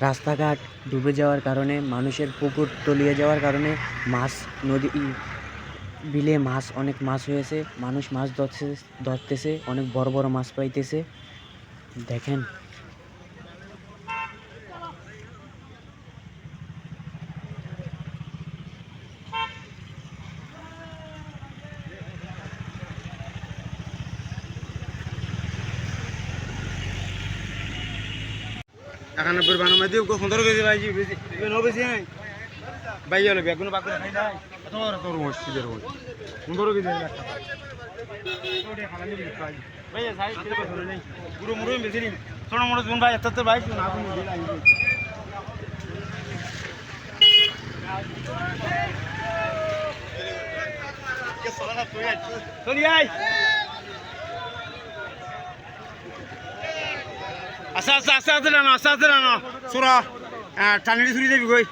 রাস্তাঘাট ডুবে যাওয়ার কারণে, মানুষের পুকুর তলিয়ে যাওয়ার কারণে মাছ নদী বিলে অনেক মাছ হয়েছে। মানুষ মাছ ধরতেছে, অনেক বড় বড় মাছ পাইতেছে। দেখেন এখানে বানো মাঝে সুন্দর করে ভাইজি নো বেশি নাই ভাই হলো বেগুন বাকুন খাই নাই তোর তোর মসজিদের ওই সুন্দর করে দেখ ওটা খানা নিবি ভাই ভাই সাইড থেকে ধরে নেই পুরো মুড়ো বেশি নি ছোট মোড়ো জুন ভাই এত ভাই না আপনি দিলা আইবে কে সারা তুই আই চলি আই আস্তে আস্তে আস্তে আস্তে না সুরা টানিয়ে ছুরি যাবি কই